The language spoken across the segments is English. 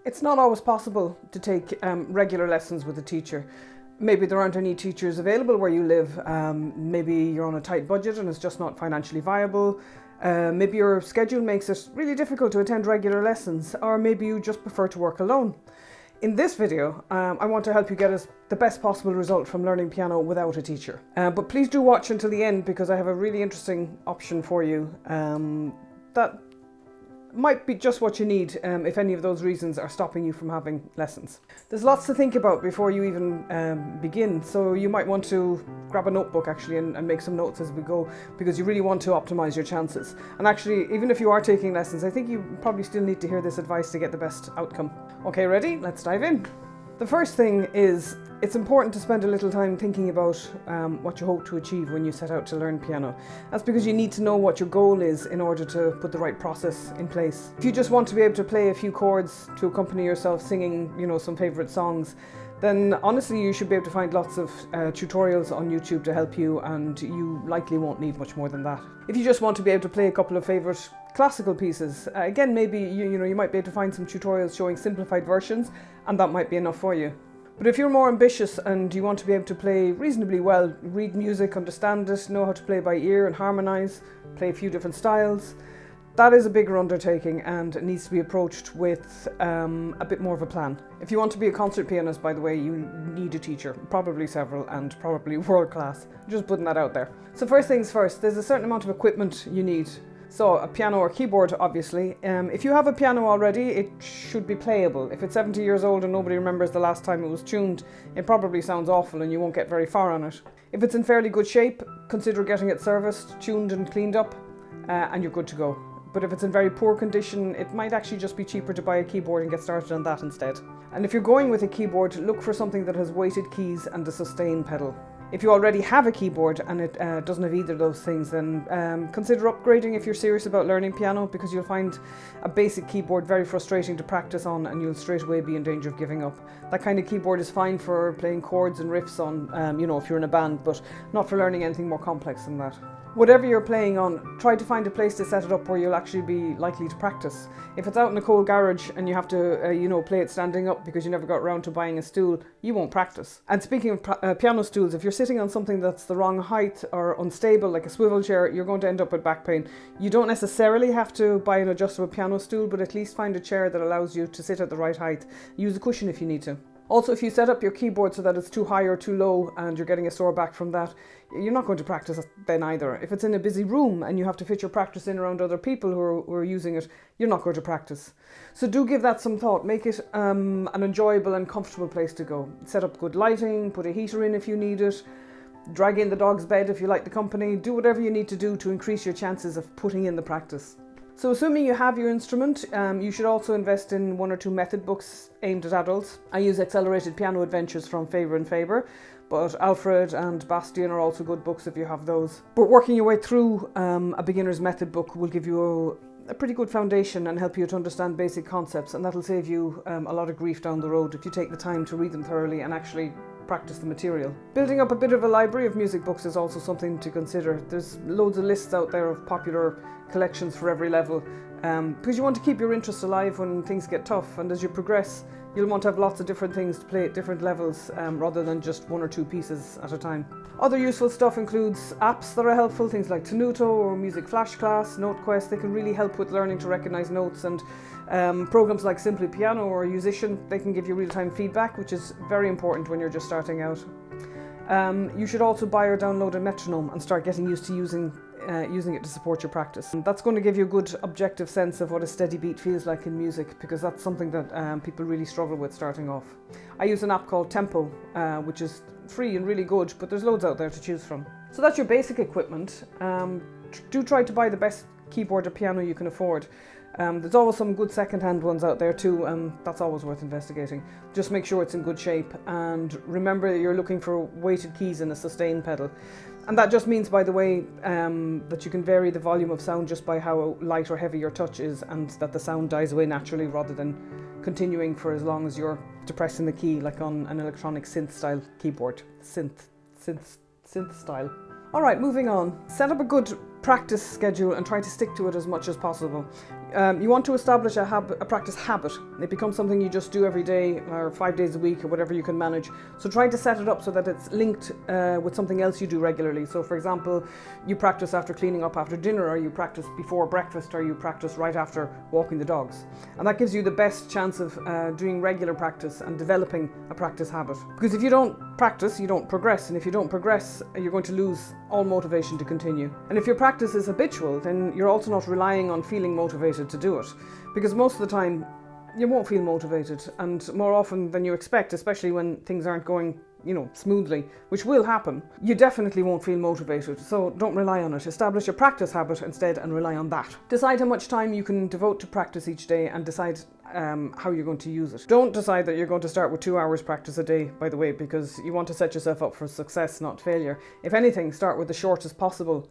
It's not always possible to take regular lessons with a teacher. Maybe there aren't any teachers available where you live. Maybe you're on a tight budget and it's just not financially viable. Maybe your schedule makes it really difficult to attend regular lessons, or maybe you just prefer to work alone. In this video, I want to help you get the best possible result from learning piano without a teacher. But please do watch until the end, because I have a really interesting option for you that might be just what you need if any of those reasons are stopping you from having lessons. There's lots to think about before you even begin, so you might want to grab a notebook actually and make some notes as we go, because you really want to optimize your chances. And actually, even if you are taking lessons, I think you probably still need to hear this advice to get the best outcome. Okay, ready? Let's dive in. The first thing is, it's important to spend a little time thinking about what you hope to achieve when you set out to learn piano. That's because you need to know what your goal is in order to put the right process in place. If you just want to be able to play a few chords to accompany yourself singing, some favorite songs, then honestly you should be able to find lots of tutorials on YouTube to help you, and you likely won't need much more than that. If you just want to be able to play a couple of favorite classical pieces, again, maybe you might be able to find some tutorials showing simplified versions, and that might be enough for you. But if you're more ambitious and you want to be able to play reasonably well, read music, understand it, know how to play by ear and harmonise, play a few different styles, that is a bigger undertaking and it needs to be approached with a bit more of a plan. If you want to be a concert pianist, by the way, you need a teacher, probably several, and probably world class. Just putting that out there. So first things first, there's a certain amount of equipment you need. So a piano or keyboard, obviously. If you have a piano already, it should be playable. If it's 70 years old and nobody remembers the last time it was tuned, it probably sounds awful and you won't get very far on it. If it's in fairly good shape, consider getting it serviced, tuned and cleaned up, and you're good to go. But if it's in very poor condition, it might actually just be cheaper to buy a keyboard and get started on that instead. And if you're going with a keyboard, look for something that has weighted keys and a sustain pedal. If you already have a keyboard and it doesn't have either of those things, then consider upgrading if you're serious about learning piano, because you'll find a basic keyboard very frustrating to practice on and you'll straight away be in danger of giving up. That kind of keyboard is fine for playing chords and riffs on, if you're in a band, but not for learning anything more complex than that. Whatever you're playing on, try to find a place to set it up where you'll actually be likely to practice. If it's out in a cold garage and you have to, play it standing up because you never got around to buying a stool, you won't practice. And speaking of piano stools, if you're sitting on something that's the wrong height or unstable, like a swivel chair, you're going to end up with back pain. You don't necessarily have to buy an adjustable piano stool, but at least find a chair that allows you to sit at the right height. Use a cushion if you need to. Also, if you set up your keyboard so that it's too high or too low and you're getting a sore back from that, you're not going to practice then either. If it's in a busy room and you have to fit your practice in around other people who are using it, you're not going to practice. So do give that some thought. Make it an enjoyable and comfortable place to go. Set up good lighting, put a heater in if you need it, drag in the dog's bed if you like the company. Do whatever you need to do to increase your chances of putting in the practice. So assuming you have your instrument, you should also invest in one or two method books aimed at adults. I use Accelerated Piano Adventures from Faber and Faber, but Alfred and Bastian are also good books if you have those. But working your way through a beginner's method book will give you a pretty good foundation and help you to understand basic concepts, and that'll save you a lot of grief down the road if you take the time to read them thoroughly and actually practice the material. Building up a bit of a library of music books is also something to consider. There's loads of lists out there of popular collections for every level, because you want to keep your interest alive when things get tough, and as you progress you'll want to have lots of different things to play at different levels rather than just one or two pieces at a time. Other useful stuff includes apps that are helpful, things like Tenuto or Music Flash Class, NoteQuest. They can really help with learning to recognize notes, and programs like Simply Piano or Yousician, they can give you real-time feedback, which is very important when you're just starting out. You should also buy or download a Metronome and start getting used to using it to support your practice. That's going to give you a good objective sense of what a steady beat feels like in music, because that's something that people really struggle with starting off. I use an app called Tempo, which is free and really good, but there's loads out there to choose from. So that's your basic equipment. Do try to buy the best keyboard or piano you can afford. There's always some good second-hand ones out there too, and that's always worth investigating. Just make sure it's in good shape, and remember you're looking for weighted keys and a sustain pedal. And that just means, by the way, that you can vary the volume of sound just by how light or heavy your touch is, and that the sound dies away naturally rather than continuing for as long as you're depressing the key, like on an electronic synth-style keyboard. Synth style. Alright, moving on. Set up a good practice schedule and try to stick to it as much as possible. You want to establish a practice habit. It becomes something you just do every day or 5 days a week or whatever you can manage. So try to set it up so that it's linked with something else you do regularly. So for example, you practice after cleaning up after dinner, or you practice before breakfast, or you practice right after walking the dogs. And that gives you the best chance of doing regular practice and developing a practice habit. Because if you don't practice, you don't progress. And if you don't progress, you're going to lose all motivation to continue. And if your practice is habitual, then you're also not relying on feeling motivated to do it, because most of the time you won't feel motivated, and more often than you expect, especially when things aren't going smoothly, which will happen, you definitely won't feel motivated. So don't rely on it. Establish a practice habit instead and rely on that. Decide how much time you can devote to practice each day, and decide how you're going to use it. Don't decide that you're going to start with 2 hours practice a day, by the way, because you want to set yourself up for success, not failure. If anything, start with the shortest possible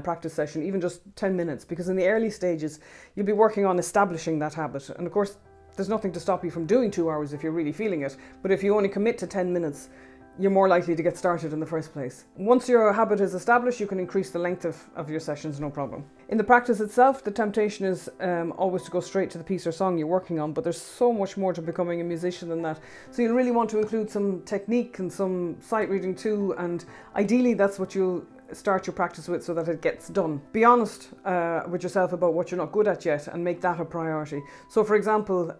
practice session, even just 10 minutes, because in the early stages you'll be working on establishing that habit. And of course, there's nothing to stop you from doing 2 hours if you're really feeling it, but if you only commit to 10 minutes, you're more likely to get started in the first place. Once your habit is established, you can increase the length of your sessions, no problem. In the practice itself, the temptation is always to go straight to the piece or song you're working on, but there's so much more to becoming a musician than that. So you'll really want to include some technique and some sight reading too, and ideally that's what you'll start your practice with, so that it gets done. Be honest with yourself about what you're not good at yet, and make that a priority. So for example,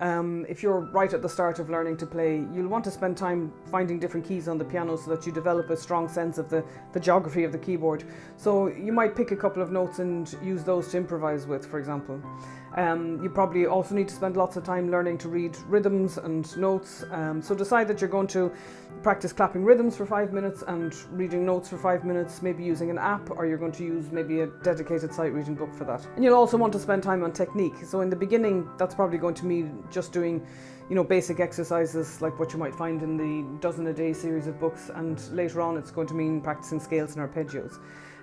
if you're right at the start of learning to play, you'll want to spend time finding different keys on the piano so that you develop a strong sense of the geography of the keyboard. So you might pick a couple of notes and use those to improvise with, for example. You probably also need to spend lots of time learning to read rhythms and notes. So decide that you're going to practice clapping rhythms for 5 minutes and reading notes for 5 minutes, maybe using an app, or you're going to use maybe a dedicated sight reading book for that. And you'll also want to spend time on technique. So in the beginning, that's probably going to mean just doing basic exercises like what you might find in the Dozen a Day series of books, and later on it's going to mean practicing scales and arpeggios.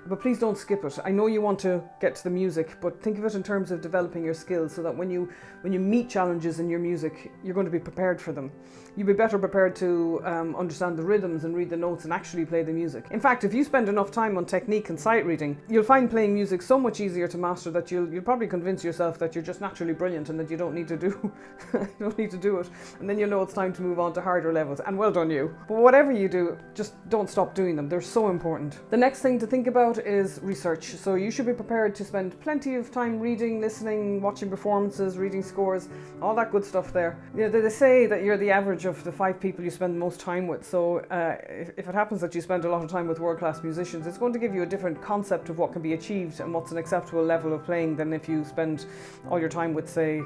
But please don't skip it. I know you want to get to the music, but think of it in terms of developing your skills, so that when you meet challenges in your music, you're going to be prepared for them. You'll be better prepared to understand the rhythms and read the notes and actually play the music. In fact, if you spend enough time on technique and sight reading, you'll find playing music so much easier to master that you'll probably convince yourself that you're just naturally brilliant and that you don't need to do it. And then you'll know it's time to move on to harder levels. And well done you. But whatever you do, just don't stop doing them. They're so important. The next thing to think about is research. So you should be prepared to spend plenty of time reading, listening, watching performances, reading scores, all that good stuff there. They say that you're the average of the 5 people you spend the most time with. So if it happens that you spend a lot of time with world-class musicians, it's going to give you a different concept of what can be achieved and what's an acceptable level of playing than if you spend all your time with, say,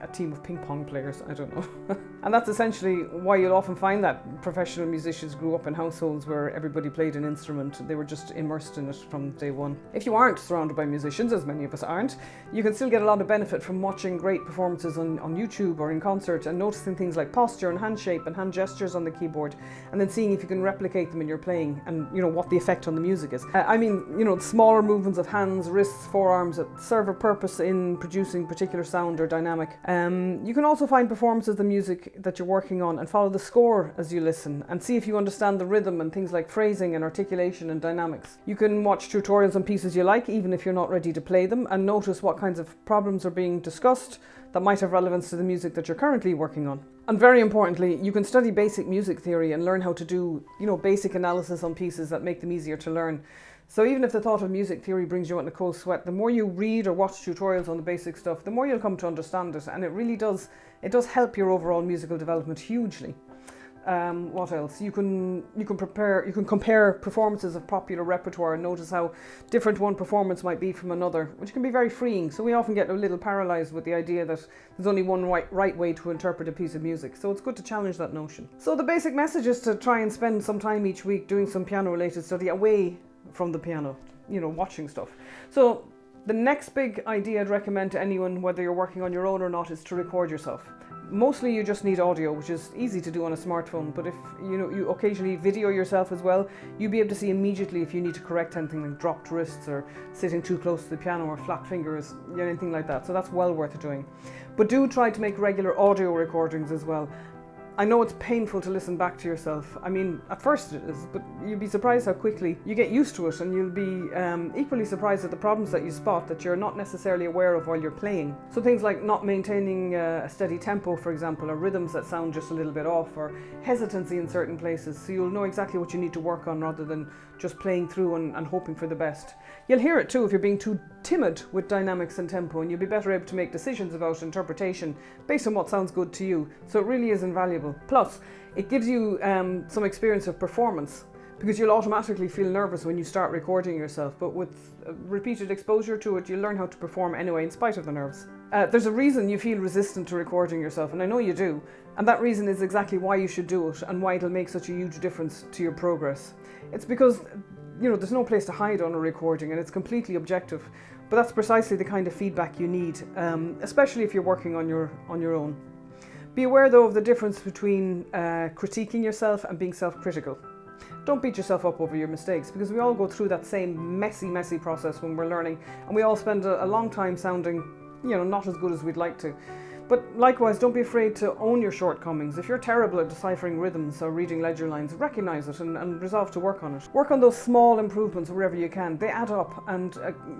a team of ping pong players, I don't know. And that's essentially why you'll often find that professional musicians grew up in households where everybody played an instrument. They were just immersed in it from day one. If you aren't surrounded by musicians, as many of us aren't, you can still get a lot of benefit from watching great performances on YouTube or in concert, and noticing things like posture and hand shape and hand gestures on the keyboard, and then seeing if you can replicate them in your playing, and what the effect on the music is. Smaller movements of hands, wrists, forearms that serve a purpose in producing particular sound or dynamic. You can also find performances of the music that you're working on and follow the score as you listen, and see if you understand the rhythm and things like phrasing and articulation and dynamics. You can watch tutorials on pieces you like, even if you're not ready to play them, and notice what kinds of problems are being discussed that might have relevance to the music that you're currently working on. And very importantly, you can study basic music theory and learn how to do, basic analysis on pieces that make them easier to learn. So even if the thought of music theory brings you out in a cold sweat, the more you read or watch tutorials on the basic stuff, the more you'll come to understand it, and it really does help your overall musical development hugely. What else? You can compare performances of popular repertoire and notice how different one performance might be from another, which can be very freeing. So we often get a little paralyzed with the idea that there's only one right way to interpret a piece of music. So it's good to challenge that notion. So the basic message is to try and spend some time each week doing some piano-related study away from the piano, watching stuff. So the next big idea I'd recommend to anyone, whether you're working on your own or not, is to record yourself. Mostly you just need audio, which is easy to do on a smartphone, but if you occasionally video yourself as well, you'll be able to see immediately if you need to correct anything like dropped wrists or sitting too close to the piano or flat fingers, anything like that. So that's well worth doing. But do try to make regular audio recordings as well. I know it's painful to listen back to yourself. I mean, at first it is, but you'll be surprised how quickly you get used to it, and you'll be equally surprised at the problems that you spot that you're not necessarily aware of while you're playing. So things like not maintaining a steady tempo, for example, or rhythms that sound just a little bit off, or hesitancy in certain places, so you'll know exactly what you need to work on rather than just playing through and hoping for the best. You'll hear it too if you're being too timid with dynamics and tempo, and you'll be better able to make decisions about interpretation based on what sounds good to you. So it really is invaluable. Plus, it gives you some experience of performance, because you'll automatically feel nervous when you start recording yourself, but with repeated exposure to it, you'll learn how to perform anyway in spite of the nerves. There's a reason you feel resistant to recording yourself, and I know you do, and that reason is exactly why you should do it and why it'll make such a huge difference to your progress. It's because, you know, there's no place to hide on a recording, and it's completely objective, but that's precisely the kind of feedback you need, especially if you're working on your own. Be aware though of the difference between critiquing yourself and being self-critical. Don't beat yourself up over your mistakes, because we all go through that same messy process when we're learning, and we all spend a long time sounding, you know, not as good as we'd like to. But likewise, don't be afraid to own your shortcomings. If you're terrible at deciphering rhythms or reading ledger lines, recognize it and resolve to work on it. Work on those small improvements wherever you can. They add up, and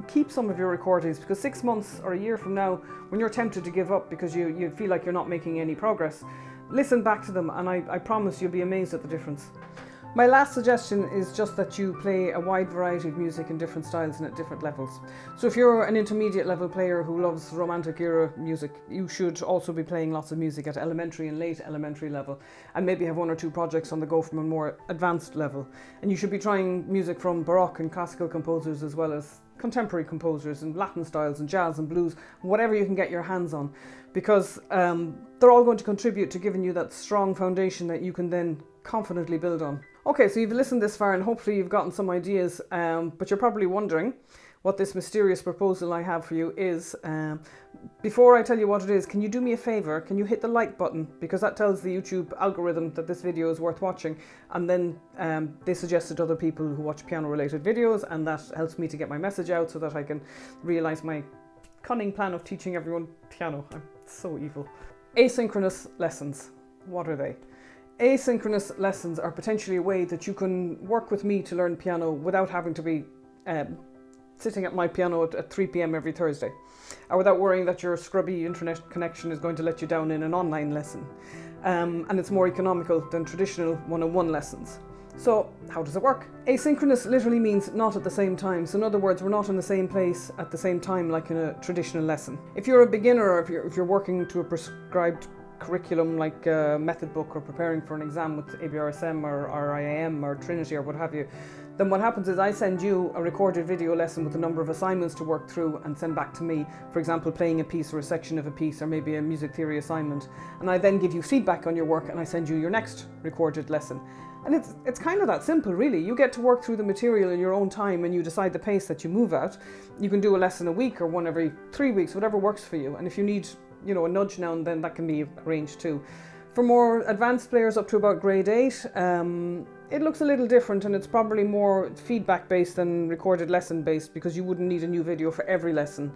keep some of your recordings, because 6 months or a year from now, when you're tempted to give up because you feel like you're not making any progress, listen back to them, and I promise you'll be amazed at the difference. My last suggestion is just that you play a wide variety of music in different styles and at different levels. So if you're an intermediate level player who loves romantic era music, you should also be playing lots of music at elementary and late elementary level, and maybe have 1 or 2 projects on the go from a more advanced level. And you should be trying music from Baroque and classical composers, as well as contemporary composers and Latin styles and jazz and blues, whatever you can get your hands on, because they're all going to contribute to giving you that strong foundation that you can then confidently build on. Okay, so you've listened this far, and hopefully you've gotten some ideas, but you're probably wondering what this mysterious proposal I have for you is. Before I tell you what it is, can you do me a favour? Can you hit the like button? Because that tells the YouTube algorithm that this video is worth watching, and then they suggest it to other people who watch piano related videos, and that helps me to get my message out so that I can realise my cunning plan of teaching everyone piano. I'm so evil. Asynchronous lessons. What are they? Asynchronous lessons are potentially a way that you can work with me to learn piano without having to be sitting at my piano at 3 p.m. every Thursday, or without worrying that your scrubby internet connection is going to let you down in an online lesson. And it's more economical than traditional one-on-one lessons. So how does it work? Asynchronous literally means not at the same time. So in other words, we're not in the same place at the same time like in a traditional lesson. If you're a beginner, or if you're working to a prescribed curriculum like a method book, or preparing for an exam with ABRSM or IAM or Trinity or what have you, then what happens is I send you a recorded video lesson with a number of assignments to work through and send back to me, for example playing a piece or a section of a piece, or maybe a music theory assignment, and I then give you feedback on your work, and I send you your next recorded lesson. And it's kind of that simple, really. You get to work through the material in your own time, and you decide the pace that you move at. You can do a lesson a week or one every 3 weeks, whatever works for you, and if you need, you know, a nudge now and then, that can be arranged too. For more advanced players up to about grade 8, it looks a little different, and it's probably more feedback based than recorded lesson based, because you wouldn't need a new video for every lesson.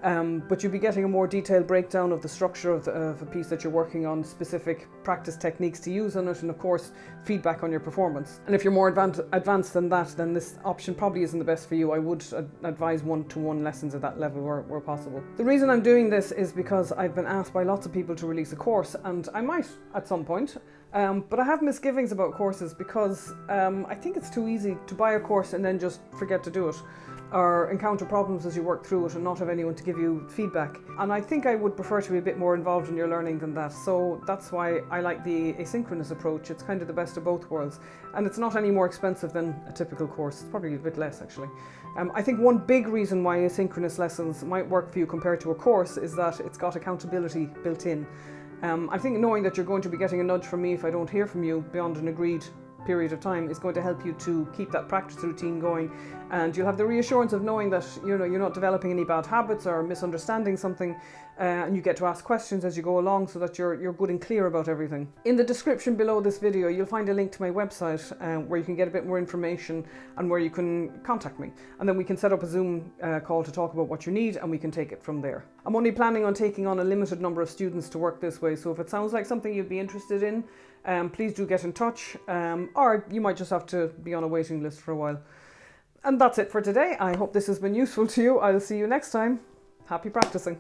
But you'll be getting a more detailed breakdown of the structure of a piece that you're working on, specific practice techniques to use on it, and of course feedback on your performance. And if you're more advanced than that, then this option probably isn't the best for you. I would advise 1-to-1 lessons at that level where possible. The reason I'm doing this is because I've been asked by lots of people to release a course, and I might at some point. But I have misgivings about courses, because I think it's too easy to buy a course and then just forget to do it, or encounter problems as you work through it and not have anyone to give you feedback. And I think I would prefer to be a bit more involved in your learning than that. So that's why I like the asynchronous approach. It's kind of the best of both worlds. And it's not any more expensive than a typical course. It's probably a bit less, actually. I think one big reason why asynchronous lessons might work for you compared to a course is that it's got accountability built in. I think knowing that you're going to be getting a nudge from me if I don't hear from you beyond an agreed period of time is going to help you to keep that practice routine going, and you'll have the reassurance of knowing that, you know, you're not developing any bad habits or misunderstanding something, and you get to ask questions as you go along so that you're good and clear about everything. In the description below this video, you'll find a link to my website where you can get a bit more information and where you can contact me. And then we can set up a Zoom call to talk about what you need, and we can take it from there. I'm only planning on taking on a limited number of students to work this way, so if it sounds like something you'd be interested in, please do get in touch, or you might just have to be on a waiting list for a while. And that's it for today. I hope this has been useful to you. I'll see you next time. Happy practicing.